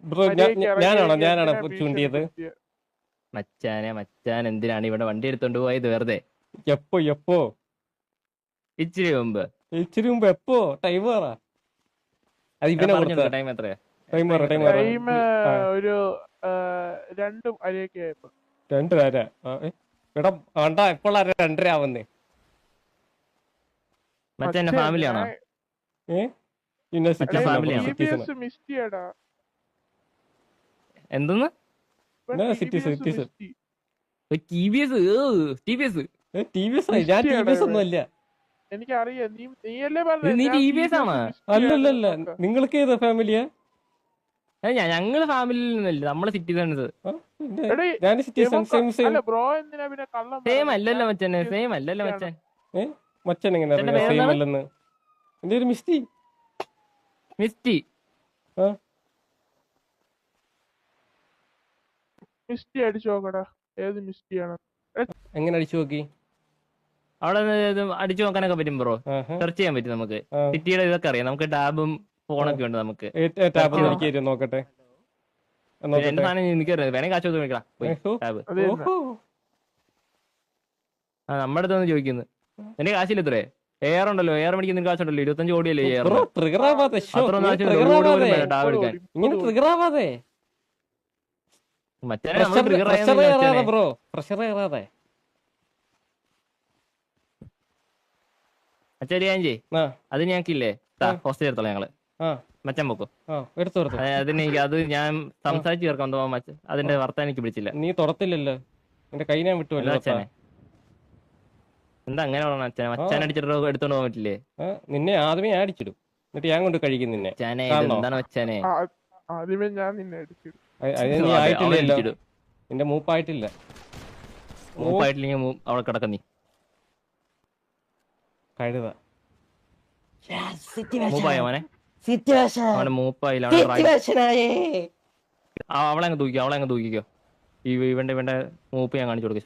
Bro ഞാനാണോ ചൂണ്ടിയത്? മച്ചാൻ എന്തിനാണ് ഇവിടെ വണ്ടി എടുത്തോണ്ട് പോയത് വെറുതെ? എപ്പോ ഇച്ചിരി മുമ്പ് എപ്പോ ടൈം പറ. അത് ഇവനെ കൊടുത്ത ടൈം എത്രയാ? ടൈം ഒരു 2 അരയൊക്കെ ആയപ്പോ. 2 അര. എടാ ആണ്ടാ എപ്പോഴാ 2:30 ആവുന്നേ? മച്ചാന്റെ ഫാമിലി ആണോ? എന്തെന്ന്? അല്ലല്ല നിങ്ങൾക്ക് ഏതാ ഫാമിലിയാ? ഞങ്ങള് ഫാമിലിയിൽ നിന്നല്ല, നമ്മള് സിറ്റിസൺസ്. സെയിം അല്ലല്ലോ മച്ചാനെ, സെയിം അല്ലല്ലോ മച്ചാൻ. മച്ചാൻ എങ്ങനെ സെയിം അല്ലെന്ന്? എന്റെ ഒരു മിസ്റ്റി അടിച്ചു നോക്കടാ. ഏത് മിസ്റ്റിയാണ്? എങ്ങനെ അടിച്ചു നോക്കി? അവിടെ അടിച്ചു നോക്കാനൊക്കെ പറ്റും ബ്രോ, സെർച്ച് ചെയ്യാൻ പറ്റും നമുക്ക്. സിറ്റിയുടെ ഇതൊക്കെ അറിയാം നമുക്ക്, ടാബും ഫോണൊക്കെ ഉണ്ട് നമുക്ക്. നോക്കട്ടെ. എന്റെ സാധനം എനിക്കറിയാം, വേണമെങ്കിൽ കാശ് വിളിക്കണം. നമ്മുടെ അടുത്തൊന്ന് ചോദിക്കുന്നു, എന്റെ കാശില്ല ഇത്രേ. എയർ ഉണ്ടല്ലോ, എയർ മേടിക്കുന്ന കാശുണ്ടല്ലോ, 25 കോടിയല്ലേ എയർ. അത് ഞങ്ങൾക്കില്ലേ ഹോസ്റ്റൽ എടുത്തോളാം ഞങ്ങള്. മച്ചാൻ പോക്കോ അതിന് അത് ഞാൻ സംസാരിച്ച് ചേർക്കാൻ തോന്നാൻ മച്ച അതിന്റെ വർത്താനം എനിക്ക് പിടിച്ചില്ല. നീ തുറത്തില്ലല്ലോ, എന്റെ കൈ ഞാൻ വിട്ടു. അച്ഛനെ എന്താ അങ്ങനെ പറഞ്ഞ? അച്ഛനെ മച്ചാൻ അടിച്ചിട്ട് എടുത്തോണ്ട് പോകാൻ പറ്റില്ലേ? നിന്നെ ആദ്യമേ ഞാൻ അടിച്ചിടും, എന്നിട്ട് ഞാൻ കൊണ്ട് കഴിക്കും നിന്നെ. എന്താണ് മച്ചാനെ? നിന്റെ മൂപ്പായിട്ടില്ല. അവിടെ കിടക്ക നീ കഴുത മൂപ്പായ മോനെ. അവന്റെ മൂപ്പായില്ല, അവളെ അങ്ങ് തൂക്കിക്കോ. ഇവന്റെ മൂപ്പ് ഞാൻ കാണിച്ചു കൊടുക്ക.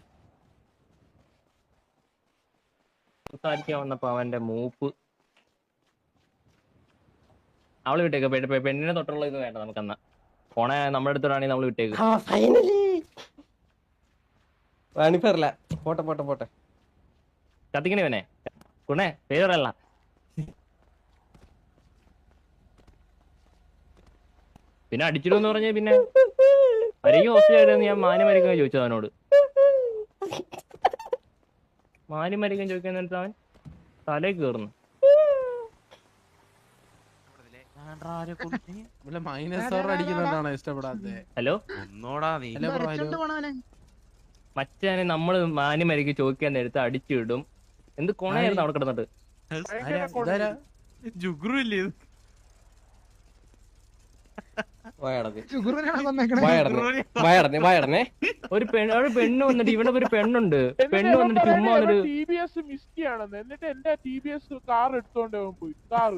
സംസാരിക്കാൻ വന്നപ്പോ അവന്റെ മൂപ്പ്. അവള് വിട്ടേക്ക്, പെണ്ണിനെ തൊട്ടുള്ള ഇത് വേണ്ട നമുക്കെന്നാ. ഫോണെ നമ്മുടെ അടുത്തോടാണെങ്കിൽ നമ്മള് വിട്ടേക്ക്. പോട്ടെ കത്തിക്കണേ ഇവനെ കുണേ, പേര് പറയല്ല. പിന്നെ അടിച്ചിടുന്ന് പറഞ്ഞ പിന്നെ ആരെയും ഹോസ്റ്റലായിട്ട് ഞാൻ മാന്യമരിക്കാൻ ചോദിച്ചത് അവനോട്. മാന്യമരിക്കാൻ ചോദിക്കാൻ നേരത്തെ അവൻ തലേ കയറുന്നു. ഹലോ മച്ചാനെ, നമ്മള് മാന്യമരിക്ക് ചോദിക്കാൻ നേരത്തെ അടിച്ചിടും. എന്ത് കൊണയായിരുന്നു അവിടെ കിടന്നിട്ട്. ഒരു പെണ്ണ് വന്നിട്ട്, ഇവിടെ ഒരു പെണ്ണുണ്ട്, പെണ്ണ് വന്നിട്ട് ചുമ്മാ വന്നിട്ട് TVS മിസ്റ്റി ആണെന്ന്. എന്നിട്ട് എന്റെ TVS കാർ എടുത്തോണ്ട് പോയി. കാർ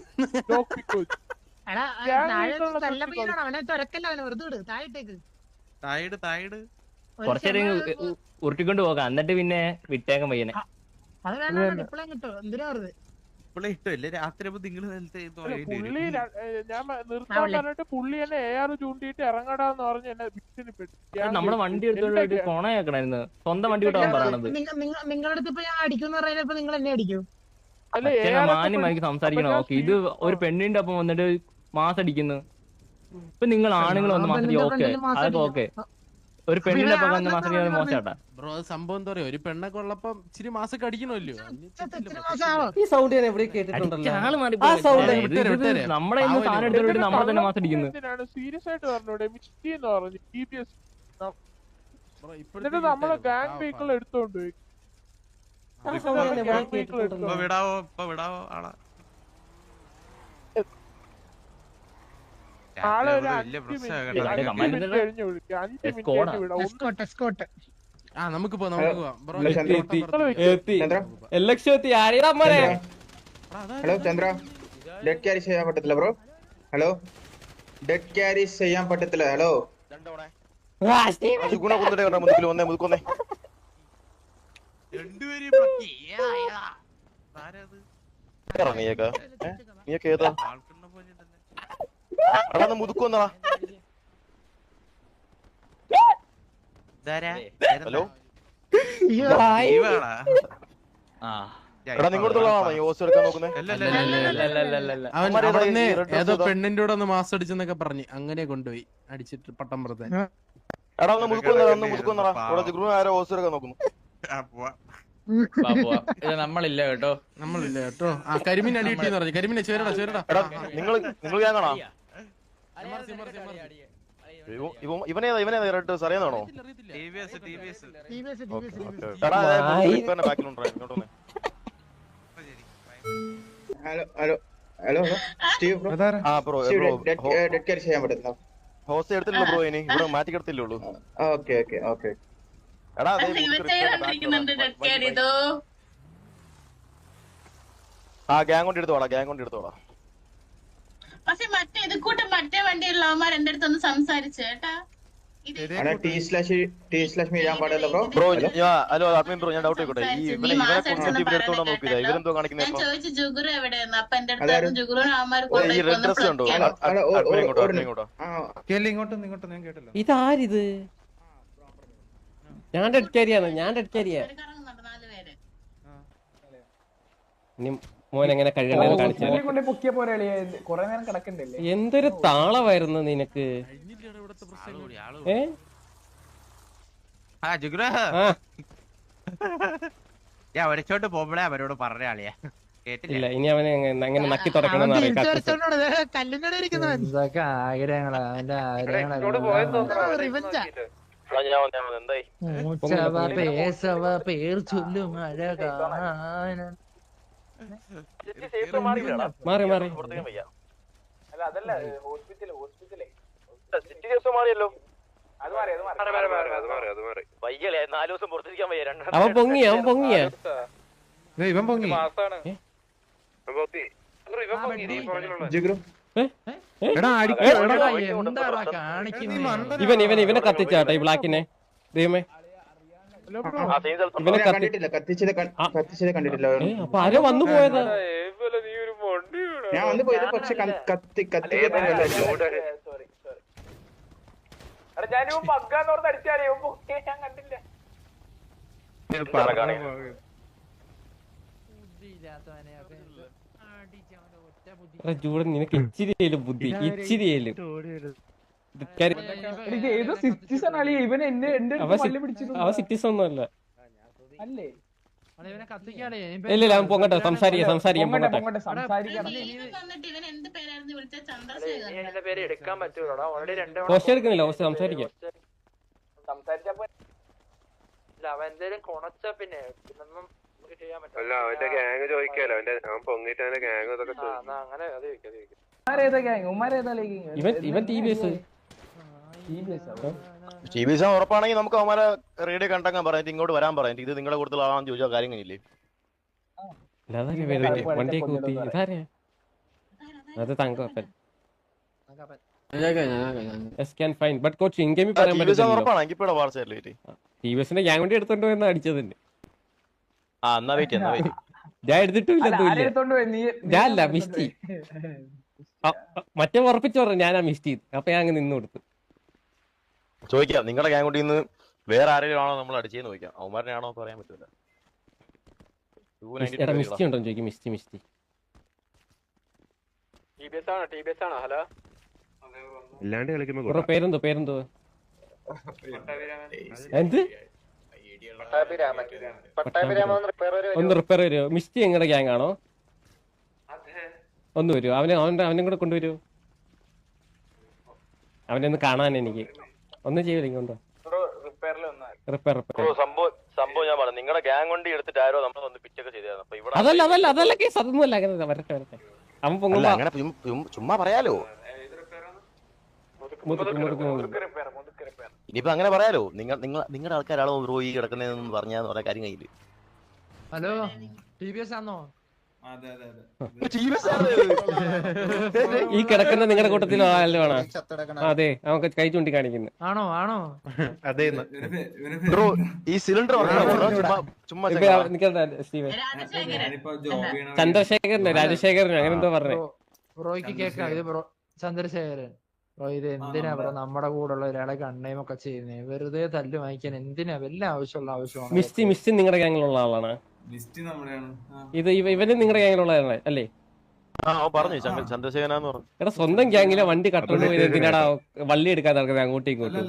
കുറച്ചേരം ഉരുട്ടിക്കൊണ്ട് പോകാം, എന്നിട്ട് പിന്നെ വിട്ടേക്കാൻ പയ്യനെ. പുള്ളി എന്നെ AR ചൂണ്ടിട്ട് ഇറങ്ങടാന്ന് പറഞ്ഞ് എന്നെ ഭീഷണിപ്പെട്ടു. നമ്മളെ വണ്ടി എടുത്തോണ്ട് കോണയാക്കണായിരുന്നു, സ്വന്തം വണ്ടി വിട്ടാൻ പറയണത്. മാന്യമാക്കി സംസാരിക്കണം. ഓക്കെ, ഇത് ഒരു പെണ്ണിന്റെ ഒപ്പം വന്നിട്ട് മാസം അടിക്കുന്നു. ഇപ്പൊ നിങ്ങൾ ആണുങ്ങൾ വന്ന് മാസം അടിക്കും, ഓക്കെ അതൊക്കെ ഓക്കെ. ഒരു പെണ്ണിന്റെ ഒപ്പം വന്ന് മാസം അടിക്കുന്നത് മോശമാട്ടാ ബ്രോ. സംഭവം എന്താ പറയാ, ഒരു പെണ്ണൊക്കെ ഉള്ളപ്പം ഇച്ചിരി മാസൊക്കെ അടിക്കണമല്ലോ. നമ്മളെ സാധനം എടുത്തോണ്ട് നമ്മളെ തന്നെ മാസം അടിക്കുന്നു. സീരിയസ് ആയിട്ട് പറഞ്ഞൂടെ? മിസ്റ്റി എന്ന് പറഞ്ഞു TVS. എന്നിട്ട് നമ്മളെ ഗാങ് വെഹിക്കിൾ എടുത്തോണ്ട് പോയി. ആളെ ഒരു 5 മിനിറ്റ് കഴിഞ്ഞ് വിളിക്കാം. 5 മിനിറ്റ് വിടാം. നമുക്ക് പോവാം. ഹലോ ചന്ദ്ര, ഡെഡ് ക്യാരി ചെയ്യാൻ പറ്റത്തില്ല ബ്രോ. ഹലോ, ഡെഡ് ക്യാരി ചെയ്യാൻ പറ്റത്തില്ല. ഹലോ എടാ ഒന്ന് മുതുക്കൊന്നടാ. ഹലോ എടാ നിങ്ങളടുത്തുള്ളതാണോ ഈ ഓസ് എടുക്കാൻ നോക്കുന്നത്? അവൻ അവിടുന്ന് ഏതോ പെണ്ണിന്റെ കൂടെ ഒന്ന് മാസം അടിച്ചെന്നൊക്കെ പറഞ്ഞ് അങ്ങനെ കൊണ്ടുപോയി അടിച്ചിട്ട് പട്ടമ്പുറത്തെ. എടാ ഒന്ന് മുതുക്കൊന്നടാ. ഇവിടെ ജിഗ്രൂന് ആരോ ഓസ് എടുക്കാൻ നോക്കുന്നു. ഇത് നമ്മളില്ല കേട്ടോ. നമ്മളില്ല കേട്ടോ. ആ കരിമീൻ അടി കിട്ടിയെന്ന് പറഞ്ഞു. കരിമീനെ ചേരടാ. എടാ നിങ്ങൾ ഗ്യാങ്ങാണോ? ഇവനേതാ റെഡ് അറിയാന്നാണോ? Hello Steve bro dead carry ചെയ്യാൻ പറ്റുന്ന ഹോസ്റ്റ് എടുത്തില്ല ബ്രോ. ഇനി ഇവിടെ മാറ്റി എടുത്തില്ലേ ഉള്ളൂ. ഓക്കെ എടാ ആ ഗ്യാങ് കൊണ്ട് എടുത്തോളാം. പക്ഷെ മറ്റേ വണ്ടിയുള്ളവന്മാർ എന്റെ അടുത്തൊന്ന് സംസാരിച്ചു കേട്ടാ. ചെയ്യാൻ പാടില്ല ബ്രോ. ഹലോ അഡ്മിൻ ബ്രോ, ഞാൻ ഡൗട്ട് ആയിക്കോട്ടെ. ഇവരെ എടുത്തോണ്ടാ നോക്കിയതാ. ഇവരെന്തോ കാണിക്കുന്നത്? ഞാൻ ചോദിച്ചു ജുഗുറു എവിടെയെന്ന്. അപ്പൊ എന്റെ അടുത്ത് ജുഗുറുവിന് അവന്മാർ ഈ റെഡ് ഡ്രസ് ഉണ്ടോ? ഇതാരിത്? ഞാൻ ഡെഡ് ക്യാരിയാണ്. ഇനി മോൻ എങ്ങനെ കഴിയണമെന്ന് കാണിച്ചു. എന്തൊരു താളമായിരുന്നു നിനക്ക്. ഞാൻ ഒരച്ചോട്ട് പോകുമ്പോഴേ അവരോട് പറഞ്ഞ ആളിയാ കേട്ടില്ല. ഇല്ല, ഇനി അവനെ അങ്ങനെ നക്കി തുടക്കണം. മാറി അവൻ പൊങ്ങിയ ഇവൻ പൊങ്ങി. ഇവനെ കത്തിച്ചാട്ടെ ഈ ബ്ലാക്കിനെ. ദൈവമേ, ഇവനെ കത്തിച്ചത് കണ്ടിട്ടില്ല. അപ്പൊ ആരോ വന്നു പോയതാ. ഞാൻ വന്നു പോയത് പക്ഷെ കത്തി ചൂടൻ നിനക്ക് ഇച്ചിരിയേലും ബുദ്ധി, ഇച്ചിരിയേലും. അവ സിറ്റിസൺ ഒന്നും അല്ല. ഇല്ല അവൻ പൊങ്ങട്ടെ. സംസാരിക്കാൻ പൊങ്ങട്ടെ. ക്വസ്റ്റ്യൻ എടുക്കുന്നില്ല. ക്വസ്റ്റ്യൻ സംസാരിക്കാം. അല്ല അവന്റെ ഗ്യാങ് ചോദിക്കാലോ. അവൻ പൊങ്ങിട്ട് അവന്റെ ഗ്യാങ് ഇതൊക്കെ ഇവൻ TBS ഉറപ്പാണെങ്കിൽ നമുക്ക് അവന്മാരെ റേഡിയോ കണ്ടങ്ങാൻ പറയാം, ഇങ്ങോട്ട് വരാൻ പറയാം. ഇത് നിങ്ങളുടെ കൂടുതൽ ആളാണെന്ന് ചോദിച്ചാൽ കാര്യം കഴിഞ്ഞില്ലേ? വണ്ടിയെ കൂട്ടി. അത് തങ്കപ്പൻ. TBSന്റെ ഗ്യാങ് വണ്ടി എടുത്തോണ്ട് പോയെന്ന് അടിച്ചതന്നെ. ഞാൻ എടുത്തിട്ടില്ല. ഞാനല്ല മിസ്റ്റി. മറ്റേ ഉറപ്പിച്ചു പറഞ്ഞു ഞാനാ മിസ്റ്റി. അപ്പൊ ഞാൻ അങ്ങ് നിന്ന് കൊടുത്തു. ചോദിക്കാം, നിങ്ങളുടെ ഗ്യാങ് കൊണ്ട് ഇന്ന് വേറെ ആരെങ്കിലും ആണോ നമ്മൾ അടിച്ചെന്ന് ചോദിക്കാം. അവന്മാരെ ആണോ പറയാൻ പറ്റില്ല. മിസ്റ്റി ഉണ്ടോ ചോദിക്കും. മിസ്റ്റി ഹലോ ഇല്ലാണ്ട് കളിക്കുമ്പോ പേരെന്തോ എന്ത് ഒന്ന് റിപ്പയർ വരുമോ? മിസ്റ്റി എങ്ങടെ ഗ്യാങ് ആണോ? ഒന്ന് വരുമോ? അവനെ കൂടെ കൊണ്ടുവരുമോ? അവനെ ഒന്ന് കാണാൻ എനിക്ക് ഒന്നും ചെയ്യില്ല. ഇങ്ങോട്ടോ റിപ്പയർ സംഭവം ഞാൻ പറഞ്ഞു. നിങ്ങളുടെ ഗ്യാങ് വണ്ടി എടുത്തിട്ട് ആരോ നമ്മൾ ഒന്ന് പിച്ചൊക്കെ ചെയ്തായിരുന്നു. അതല്ല കേസ്. അതൊന്നുമല്ല. അങ്ങനെ വരട്ടെ. അവൻ പൊങ്ങുമ്പോ അങ്ങനെ ചുമ്മാ പറയാലോ. ഇനിയിപ്പോ അങ്ങനെ പറയാലോ. നിങ്ങളുടെ ആൾക്കാരാണോ ബ്രോ ഈ കിടക്കുന്നതെന്ന് പറഞ്ഞാൽ കുറെ കാര്യം കയ്യില്. ഹലോ TBS ആണോ? ഈ കിടക്കുന്ന നിങ്ങളുടെ കൂട്ടത്തിലോ ആണോ? അതെ, അവൻ കൈ ചൂണ്ടി കാണിക്കുന്നു. ആണോ? അതെ ബ്രോ ഈ സിലിണ്ടർ ചുമ്മാ ചന്ദ്രശേഖരനോ രാജശേഖരനോ അങ്ങനെ എന്തോ പറഞ്ഞേ. ബ്രോയ്ക്ക് കേൾക്കാം. ഇത് ചന്ദ്രശേഖരൻ ഇത് എന്തിനാ ബ്രോ നമ്മുടെ കൂടെ ഉള്ള ഒരാളെ കണ്ണയും ഒക്കെ ചെയ്യുന്നേ? വെറുതെ തല്ല് വാങ്ങിക്കാൻ എന്തിനാ? വല്ല ആവശ്യമുള്ള ആവശ്യമാണ്. മിസ്റ്റി നിങ്ങളുടെ ഗ്യാങ്ങിലുള്ള ആളാണ്. ഇത് ഇവന് നിങ്ങളുടെ ഗ്യാങ്ങിലുള്ള ആളാണ് അല്ലേ? പറഞ്ഞു ചന്ദ്രശേഖരനാന്ന് പറഞ്ഞു. എടാ സ്വന്തം ഗ്യാങ്ങിലെ വണ്ടി കട്ടുകൊണ്ട് പോയി എന്തിനാടാ വള്ളി എടുക്കാതെ നടക്കുന്നത് അങ്ങോട്ടും ഇങ്ങോട്ടും?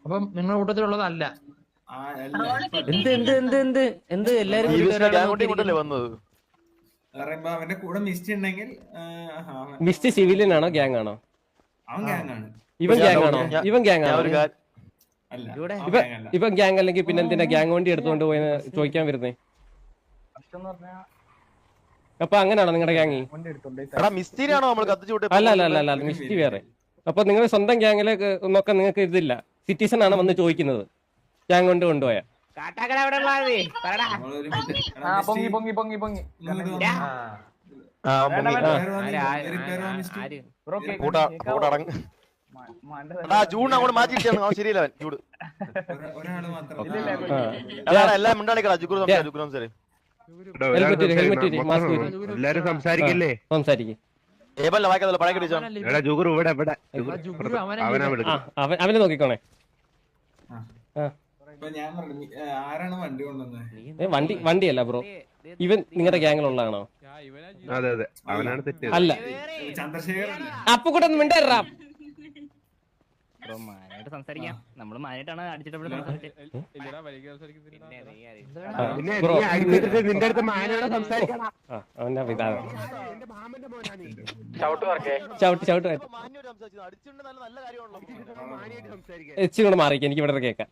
അപ്പം നിങ്ങളുടെ കൂട്ടത്തിലുള്ളതല്ല. എന്ത് എല്ലാരും വന്നത് അവന്റെ കൂടെ മിസ്റ്റ് ഉണ്ടെങ്കിൽ മിസ്റ്റി സിവിലിയൻ ആണോ ഗ്യാങ് ആണോ? ഇവൻ ഗ്യാങ് ആണോ? ഇവൻ ഗ്യാങ് ആണോ? ഇവൻ ഗ്യാങ് അല്ലെങ്കിൽ പിന്നെ എന്തിനാ ഗ്യാങ് വണ്ടി എടുത്തുകൊണ്ട് പോയെന്ന് ചോദിക്കാൻ വരുന്നേ? അപ്പൊ അങ്ങനെയാണോ നിങ്ങളുടെ ഗ്യാങ്? അല്ല അല്ല അല്ല അല്ല മിസ്റ്റി വേറെ. അപ്പൊ നിങ്ങൾ സ്വന്തം ഗ്യാങ്ങിലേക്ക് നോക്കാൻ നിങ്ങൾക്ക് ഇതില്ല. സിറ്റിസൺ ആണ് വന്ന് ചോദിക്കുന്നത് ഗ്യാങ് കൊണ്ട് കൊണ്ടുപോയ. ജൂൺ അങ്ങോട്ട് മാറ്റിയിട്ടാണ് ശരിയല്ല. ചൂട് എല്ലാം മിണ്ടാളിക്കടാ. എല്ലാരും സംസാരിക്കില്ലേ? സംസാരിക്കും. അവനെ നോക്കിക്കോണേ. വണ്ടിയല്ല ബ്രോ, ഇവൻ നിങ്ങളുടെ ഗ്യാങ്ങിലുള്ളതാണോ? അതെ അതെ, അവനാണ് തെറ്റ്. അല്ല അപ്പൊ കൂടെ ഒന്ന് മിണ്ടാ. സംസാരിക്കാം. നമ്മള് മാനായിട്ടാണ് അടിച്ചിട്ട് നിന്റെ അടുത്ത് മാനോട് സംസാരിക്കണം. ചവിട്ട് മാറിക്ക, എനിക്ക് ഇവിടെ കേക്കാം.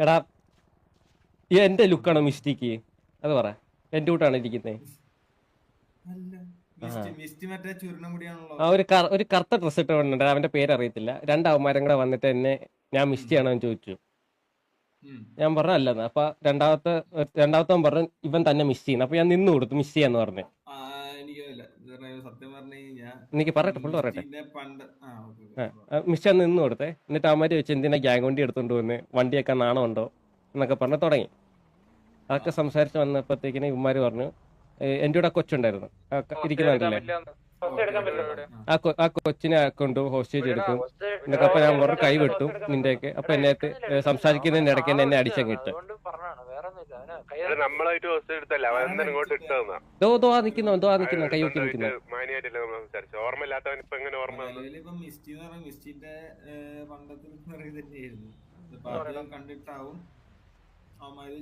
എടാ എന്റെ ലുക്കാണോ മിസ്റ്റേക്ക്? അത് പറ. എന്റെ കൂട്ടാണ് ഇരിക്കുന്നേ. ഒരു കറുത്ത ഡ്രസ് ഇട്ടുകൊണ്ട് അവന്റെ പേരറിയത്തില്ല. രണ്ടാവന്മാരും കൂടെ വന്നിട്ട് എന്നെ ഞാൻ മിസ്റ്റിയാണോ എന്ന് ചോദിച്ചു. ഞാൻ പറഞ്ഞു അല്ലെന്ന്. അപ്പൊ രണ്ടാമത്തവൻ പറഞ്ഞു ഇവൻ തന്നെ മിസ് ചെയ്യുന്നു. അപ്പൊ ഞാൻ നിന്ന് കൊടുത്തു മിസ് ചെയ്യാന്ന് പറഞ്ഞു. എനിക്ക് പറയട്ടെ, ഫുള്ള് പറയട്ടെ. മിസ് നിന്ന് കൊടുത്തേ. എന്നിട്ട് അവന്മാര് ചോദിച്ചു എന്തിനാ ഗ്യാങ് വണ്ടി എടുത്തോണ്ട് വന്ന്, വണ്ടിയൊക്കെ നാണം ഉണ്ടോ എന്നൊക്കെ പറഞ്ഞ് തുടങ്ങി. അതൊക്കെ സംസാരിച്ച് വന്നപ്പോഴത്തേക്കിന് ഇവന്മാര് പറഞ്ഞു എന്റെ കൂടെ കൊച്ചുണ്ടായിരുന്നു ഇരിക്കുന്നുണ്ടല്ലേ, ആ കൊച്ചിനെ കൊണ്ട് ഹോസ്റ്റേജ് എടുക്കും എന്നൊക്കെ. അപ്പൊ ഞാൻ പറഞ്ഞു കൈ വിട്ടു നിന്റെയൊക്കെ. അപ്പൊ എന്നെ സംസാരിക്കുന്നതിന്റെ ഇടയ്ക്ക് എന്നെ അടിച്ചങ്ങിട്ട് നിക്കുന്നു കൈ വെക്കി നിക്കുന്നു.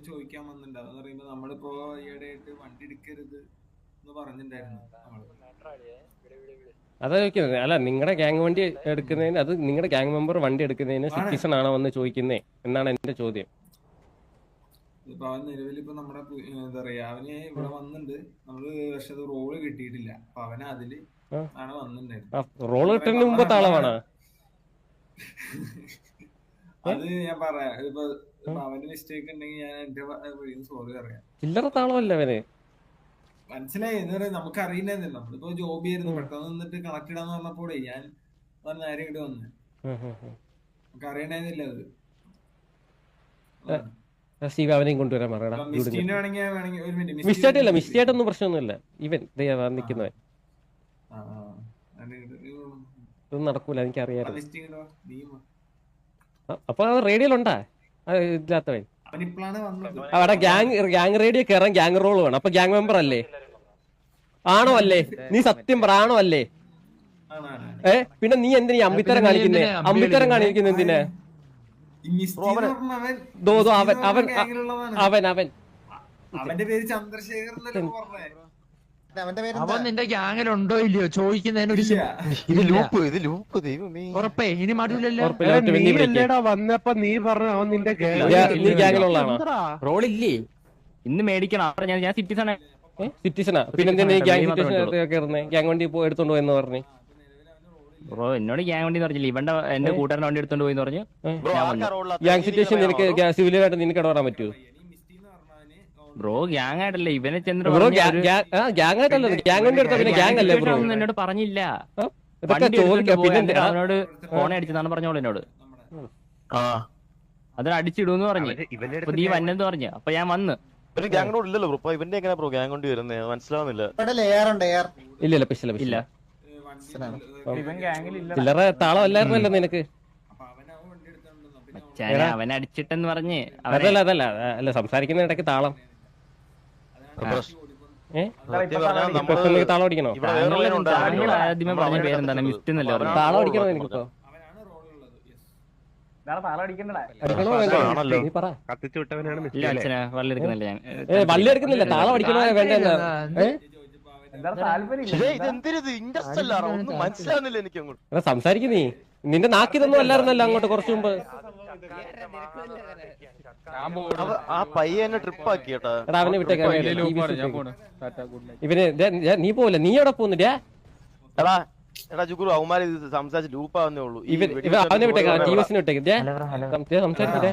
ചോദിക്കാൻ വന്നിട്ടുണ്ടാവും എന്ന് പറയുമ്പോ നമ്മളിപ്പോ ഈയിടെ ആയിട്ട് വണ്ടി എടുക്കരുത് എന്ന് പറഞ്ഞിട്ടുണ്ടായിരുന്നു. അതാ ചോദിക്കുന്നത്. അല്ല നിങ്ങളുടെ ഗ്യാങ് വണ്ടി എടുക്കുന്നതിന്, അത് നിങ്ങളുടെ ഗ്യാങ് മെമ്പർ വണ്ടി എടുക്കുന്നതിന് സിറ്റിസൺ ആണോ വന്ന് ചോദിക്കുന്നേ എന്നാണ് എന്റെ ചോദ്യം. ഇപ്പൊ അവൻ നിലവിൽ ഇപ്പൊ നമ്മുടെ എന്താ പറയാ അവന് ഇവിടെ വന്നിട്ടുണ്ട്. നമ്മള് പക്ഷെ അത് റോള് കിട്ടിയിട്ടില്ല. അപ്പൊ അവന് അതില് ആണ് വന്നിട്ടുണ്ടായിരുന്നു. റോള് കിട്ടുന്നതിന് മുമ്പത്തെ ആളാണ്. അത് ഞാൻ പറയാം. ഇപ്പൊ അവന്റെ മിസ്റ്റേക്ക് ഉണ്ടെങ്കിൽ ഞാൻ എന്റെ സോറി പറയാം. ചില്ലറ താളമല്ല അവന്. മനസ്സിലായി. എന്ന് പറയാ നമുക്ക് അറിയില്ലായിരുന്നല്ലോ. നമ്മളിപ്പോ ജോബ് ചെയ്യുന്നു. പെട്ടെന്ന് നിന്നിട്ട് കണക്ട് ഇടാന്ന് പറഞ്ഞപ്പോഴേ ഞാൻ നേരെ ഇങ്ങോട്ട് വന്ന് നമുക്ക് അറിയണേന്നില്ല. അത് അവനെയും കൊണ്ടുവരാൻ പറയണം. മിസ്റ്റേക്കൊന്നും പ്രശ്നമൊന്നുമില്ല. ഇവൻ നിക്കുന്നവൻ ഇതൊന്നും നടക്കൂല, എനിക്കറിയായിരുന്നു. അപ്പൊ റേഡിയോയിലുണ്ടാ ഇല്ലാത്തവൻ? അവിടെ ഗ്യാങ് റേഡിയോ കയറാൻ ഗ്യാങ് റോൾ വേണം. അപ്പൊ ഗ്യാങ് മെമ്പർ അല്ലേ? ആണോ അല്ലേ? നീ സത്യം പറ, ആണോ അല്ലേ? പിന്നെ നീ എന്തിനാ അമ്പിത്തരം കാണിക്കുന്നേ? അമ്പിത്തരം കാണിക്കുന്ന എന്തിനാ? അവന്റെ പേര് ചന്ദ്രശേഖരൻ. അവൻ നിന്റെ ഗ്യാങ്ങിലുണ്ടോ ഇല്ലയോ ചോദിക്കുന്നതിന് ഉറപ്പേ ഇനി മാറ്റൂലല്ലോ. വന്നപ്പോ നീ പറഞ്ഞു അവൻ നിന്റെ ഗ്യാങ്ങിലുള്ളതാണോ? റോളില്ലേ? ഇന്ന് മേടിക്കണം. ഞാൻ സിറ്റിസണാ. പിന്നെ ഗ്യാങ് വണ്ടി എടുത്തോണ്ട് പോയെന്ന് പറഞ്ഞു. ബ്രോ എന്നോട് ഗ്യാങ് വണ്ടി പറഞ്ഞില്ല. ഇവന്റെ എന്റെ കൂട്ടുകാരൻ വണ്ടി എടുത്തോണ്ട് പോയി പറഞ്ഞു. ഗ്യാങ് സിറ്റുവേഷൻ നിനക്ക് സിവിലിയനായിട്ട് നിനക്ക് ഇടപെടാൻ പറ്റുമോ? ബ്രോ ഗ്യാങ് ആയിട്ടല്ലേ ഇവനെ ചെന്ന് എന്നോട് പറഞ്ഞില്ല. അവനോട് ഫോൺ അടിച്ചതാണ് പറഞ്ഞോളൂ എന്നോട്. അതിന് അടിച്ചിടൂന്ന് പറഞ്ഞു. അപ്പൊ നീ വന്നെന്ന് പറഞ്ഞു. അപ്പൊ ഞാൻ വന്ന്. ഒരു ഗ്യാങ് റോഡ് ഇല്ലല്ലോ ബ്രോ. ഇവന്റെ എങ്ങനെ ബ്രോ ഗ്യാങ് കൊണ്ട് വരുന്നത് മനസ്സിലാവുന്നില്ല. ഇല്ല പിശല ഇല്ല ചില്ലറ താളം അല്ലായിരുന്നല്ലോ നിനക്ക്. അവൻ അടിച്ചിട്ടെന്ന് പറഞ്ഞ്. അതല്ല സംസാരിക്കുന്ന ഇടയ്ക്ക് താളം. താളം അടിക്കണോ? ആദ്യമേ പറഞ്ഞ പേരെന്താണ്? മിസ്റ്റ് എന്നല്ലേ പറഞ്ഞു. താളം അടിക്കണോ എനിക്കിപ്പോ? ഇല്ല അച്ഛനാ വള്ളി എടുക്കുന്നില്ല ഞാൻ. വള്ളി എടുക്കുന്നില്ല, താളം അടിക്കണോ വേണ്ട? മനസ്സിലാവുന്നില്ല എനിക്ക്. സംസാരിക്കും നീ. നിന്റെ നാക്കിതൊന്നും അല്ലായിരുന്നല്ലോ അങ്ങോട്ട് കുറച്ചു മുമ്പ്. ആ പയ്യനെ ട്രിപ്പ് ആക്കി കേട്ടാ. എടാ അവനെ വിട്ടേക്കാ. ഇവന് നീ പോവില്ല. നീ എവിടെ പോകുന്നില്ല? എടാ എടാ ജുഗുറു അവന്മാര് സംസാരിച്ച് ലൂപ്പാവുന്നേ ഉള്ളൂ. അവനെ വിട്ടേക്കാ. ടിവിഎസിനെ വിട്ടേക്ക്. സംസാരിക്കട്ടെ.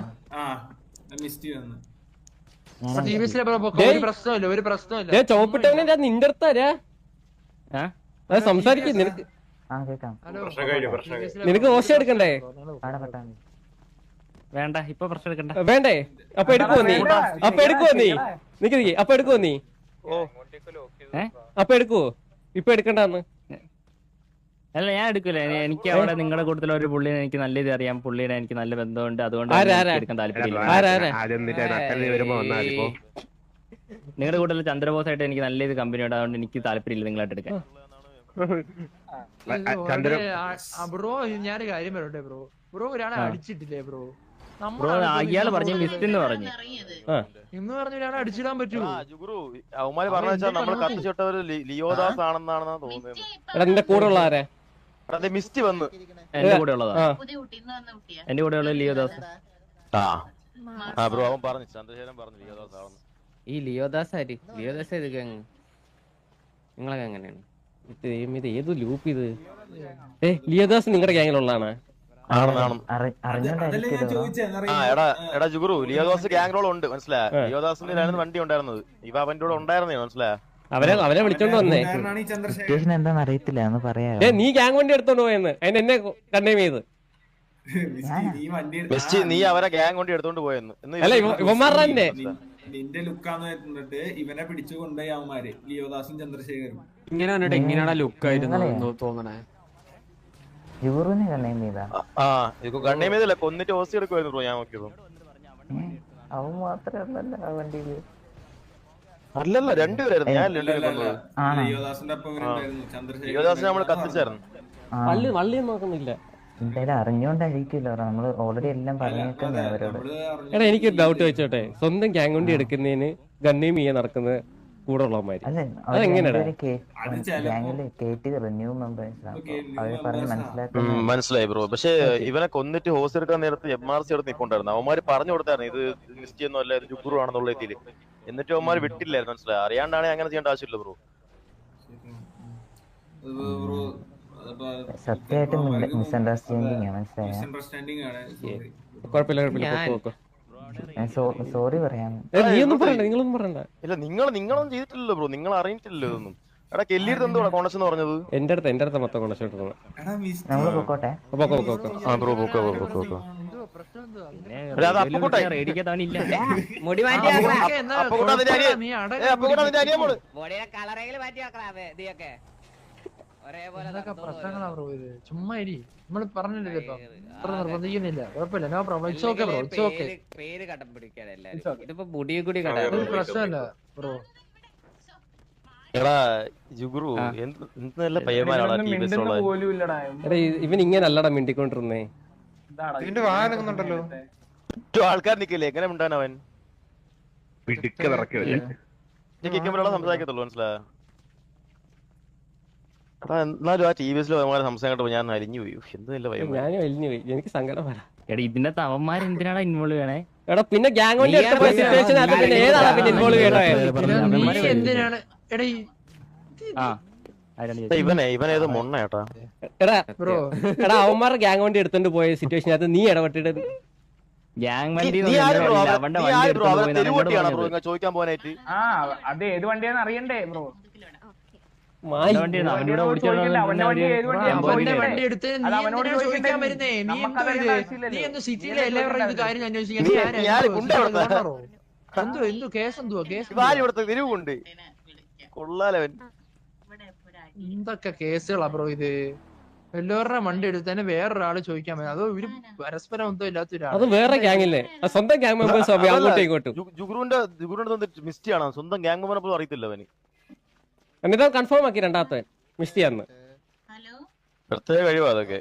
ചോപ്പിട്ടവനെ ഞാൻ നിന്റെ അടുത്താരാ സംസാരിക്കും. നിനക്ക് ഓശ എടുക്കണ്ടേ? വേണ്ട ഇപ്പൊ പ്രശ്നം എടുക്കണ്ട. വേണ്ടേ? അപ്പൊ എടുക്കുവോ നീ? നിക്ക് അപ്പൊ എടുക്കുവോ നീ? അപ്പൊ എടുക്കുവോ? ഇപ്പൊ എടുക്കണ്ടെന്ന്. അല്ല ഞാൻ എടുക്കൂല. എനിക്ക് അവിടെ നിങ്ങളുടെ കൂട്ടത്തിലെ ഒരു പുള്ളിനെ എനിക്ക് നല്ല ഇത് അറിയാം. പുള്ളിയുടെ എനിക്ക് നല്ല ബന്ധമുണ്ട്. അതുകൊണ്ട് എടുക്കാൻ താല്പര്യമില്ല. നിങ്ങളുടെ കൂട്ടത്തിലെ ചന്ദ്രബോസായിട്ട് എനിക്ക് നല്ല ഇത് കമ്പനി ഉണ്ട്. അതുകൊണ്ട് എനിക്ക് താല്പര്യമില്ല നിങ്ങളായിട്ട് എടുക്കാൻ. ബ്രോ ഞാനൊരു കാര്യം പറയട്ടെ ബ്രോ. ബ്രോ ഒരാളെ അടിച്ചിട്ടില്ലേ ബ്രോ? ബ്രോ അയാള് പറഞ്ഞു മിസ്റ്റ് എന്ന് പറഞ്ഞു. ഇന്ന് പറഞ്ഞു ഒരാളെ അടിച്ചിടാൻ പറ്റുമോ? അവന്മാര് പറഞ്ഞാൽ നമ്മൾ കത്തിച്ചിട്ടവര് ലിയോദാസ് ആണെന്നാണ് തോന്നുന്നത്. എന്റെ കൂടെ ഉള്ള ആരാ? മിസ്റ്റ് വന്ന് എന്റെ കൂടെ ഉള്ളതാ. എന്റെ കൂടെ ഉള്ള ലിയോദാസ്. ബ്രോ അവൻ പറഞ്ഞു, ചന്ദ്രശേഖരൻ പറഞ്ഞു ലിയോദാസ് ആണെന്ന്. ഈ ലിയോദാസ് ആര്? ലിയോദാസ് ഏത് ഗാങ്? നിങ്ങളൊക്കെ എങ്ങനെയാണ്? ഇത് ഏത് ലൂപ്പ് ഇത്? ലിയോദാസ് നിങ്ങളുടെ ഗ്യാങ്ങിലുള്ളതാണ്? എടാ ജുഗുറു ലിയോദാസ് ഗ്യാങ് റോൾ ഉണ്ട് മനസ്സിലായ. ലിയോദാസിന്റെ വണ്ടി ഉണ്ടായിരുന്നത്. ഇവ അവന്റെ കൂടെ ഉണ്ടായിരുന്നേ മനസ്സിലായ. അവരെ വിളിച്ചോണ്ട് വന്നേ. എന്താന്ന് അറിയത്തില്ല എന്ന് പറയാ. നീ ഗ്യാങ് വണ്ടി എടുത്തോണ്ട് പോയെന്ന് അതിന് എന്നെ കണ്ടേം ചെയ്ത്. നീ അവരെ ഗ്യാങ് കൊണ്ട് എടുത്തോണ്ട് പോയെന്ന്. അല്ല ഇവന്മാരുടെ തന്നെ നിന്റെ ലുക്കാന്ന് വെച്ചിട്ട് ഇവനെ പിടിച്ചു കൊണ്ടുപോയി അവന്മാര് ലിയോദാസും ചന്ദ്രശേഖരും. ഇങ്ങനെയാണ് ലുക്ക് ആയിരുന്നു തോന്നണേ. കൊന്നിട്ട് ഓസി എടുക്കുമായിരുന്നു ബ്രോ. ഞാൻ നോക്കിയത് അവൻ മാത്രല്ല വണ്ടിയില്. അല്ലല്ല രണ്ടുപേരായിരുന്നു. ഞാൻ ലിയോദാസിനെ നമ്മള് കത്തിച്ചായിരുന്നു. വള്ളി നോക്കുന്നില്ല. എന്തായാലും അറിഞ്ഞോണ്ടായിരിക്കുമല്ലോ. നമ്മള് ഓൾറെഡി എല്ലാം പറഞ്ഞേക്കുന്നേ അവരോട്. എടാ എനിക്കൊരു ഡൗട്ട് വെച്ചോട്ടെ. സ്വന്തം ഗ്യാങ് കൊണ്ട് എടുക്കുന്നതിന് ഗണ്ണിയും ചെയ്യാൻ നടക്കുന്ന കൂടെ ഉള്ളവന്മാര് മനസ്സിലായി ബ്രോ. പക്ഷെ ഇവനെ കൊന്നിട്ട് ഹോസ് എടുക്കാൻ നേരത്ത് MRC എടുത്ത് നിൽക്കൊണ്ടായിരുന്നു. അവന്മാര് പറഞ്ഞു കൊടുത്തായിരുന്നു ഇത് ലിസ്റ്റ് ഒന്നും അല്ല, ഇത് ജുഗുറു ആണെന്നുള്ള രീതിയിൽ. എന്നിട്ട് അവന്മാര് വിട്ടില്ലായിരുന്നു മനസ്സിലായി. അറിയാണ്ടാണ് അങ്ങനെ ചെയ്യേണ്ട ആവശ്യമില്ല ബ്രോ. സത്യമായിട്ടും മിസ്അണ്ടർസ്റ്റാൻഡിങ് മനസ്സിലായോ? സോറി പറയാം. ഇല്ല നിങ്ങളൊന്നും ചെയ്തിട്ടില്ലല്ലോ ബ്രോ. നിങ്ങൾ അറിയിട്ടില്ലല്ലോ ഇതൊന്നും. എടാ കെല്ലിയുടെ എന്തോടാ കോണസ് എന്ന് പറഞ്ഞത്? എന്റെ അടുത്ത് മൊത്തം കോണസ് നമ്മള് പൊക്കോട്ടെ. ചുമ്മാ ഇരി. നമ്മള് പറഞ്ഞില്ലേ ഇപ്പൊ നിർബന്ധിക്കുന്നില്ല. കുഴപ്പമില്ല. No problem. It's okay bro. It's okay. പേര് കടം പിടിക്കാനല്ല. ഇതിപ്പോ മുടിയെ കൂടി പ്രശ്നമല്ല ബ്രോ. എടാ ജുഗുറു എന്ത് നല്ല പയ്യന്മാരാണ് ഇവൻ ഇങ്ങനെ അല്ലടാ മിണ്ടിക്കൊണ്ടിരുന്നേ. ആൾക്കാർ നിക്കില്ലേ എങ്ങനെ മിണ്ടാൻ അവൻ സംസാരിക്കത്തുള്ളൂ മനസ്സിലായോ? എന്നാലും ആ TVSൽ സംസാരം കേട്ടപ്പോ ഞാൻ അരിഞ്ഞു പോയി. എന്ത് ഞാനും അരിഞ്ഞു പോയി. എനിക്ക് സങ്കടം വരാം. എടാ ഇതിന്റെ അവന്മാർ എന്തിനാണ് ഇൻവോൾവ് ചെയ്യണേ? എടാ പിന്നെ ഗ്യാങ് കൊണ്ട് ഇൻവോൾവ് ചെയ്യണേ? ഇവനേത് മൊണ്ണേട്ടാ. എടാ അവന്മാരുടെ ഗ്യാങ് വണ്ടി എടുത്തോണ്ട് പോയ സിറ്റുവേഷൻ അത് നീ ഇടപെട്ടിട്ട് ഗ്യാങ് വണ്ടി ചോദിക്കാൻ പോകാനായിട്ട് അത് ഏത് വണ്ടിയാന്ന് അറിയണ്ടേ ബ്രോ? വണ്ടി അവനോട് അവന്റെ വണ്ടി എടുത്ത് നീ എന്തിനാ ചോദിക്കാൻ വരുന്നേ? നീ എന്തോ ഇത്? നീ എന്ത് സിറ്റിയിലെ എല്ലാവരുടെ ഇത് കാര്യം അന്വേഷിക്കാൻ? എന്തോ കേസ് എന്തുവാ? കേസ് എന്തൊക്കെ കേസുകളാ ബ്രോ ഇത്? എല്ലാവരുടെ വണ്ടി എടുത്തന്നെ വേറൊരാള് ചോദിക്കാൻ പറ്റും. അതോ ഇവര് പരസ്പരം എന്തോ ഇല്ലാത്ത അത് വേറെ ഗ്യാങ്ങില്ലേ, സ്വന്തം ഗ്യാങ് മെമ്പേഴ്സ് അങ്ങോട്ടും ഇങ്ങോട്ടും. മിസ്റ്റേക്ക് ആണ്, സ്വന്തം ഗ്യാങ് മെമ്പർ പോലും അറിയത്തില്ല അവന്. എന്നിട്ട് കൺഫേം ആക്കി രണ്ടാമത്തെ മിസ്റ്റേക്ക് ആണ്. പ്രത്യേക കഴിവാ അതൊക്കെ.